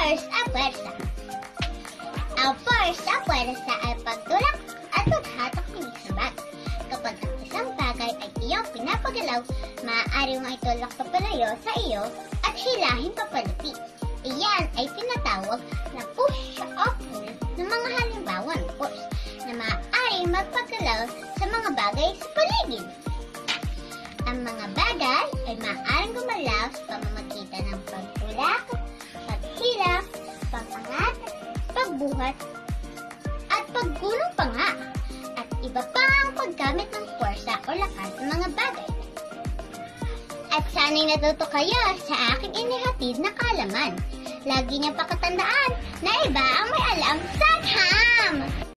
Forsa Puwersa. Ang forsa puwersa ay pagtulak at paghatak ng isang bagay. Kapag ang isang bagay ay iyong pinapagalaw, maaari mong itulak papalayo sa iyo at hilahin papalapit. Iyan ay tinatawag na push o pull ng mga halimbawa ng force na maaari magpagalaw sa mga bagay sa paligid. Ang mga bagay ay maaaring gumalaw sa pamamagitan ng pagtulak, paghilak, pag-angat, pagbuhat, at paggulong pa nga, at iba pang paggamit ng puwersa o lakas ng mga bagay. At sana'y natuto kayo sa aking inihatid na kaalaman. Lagi niyang pakatandaan na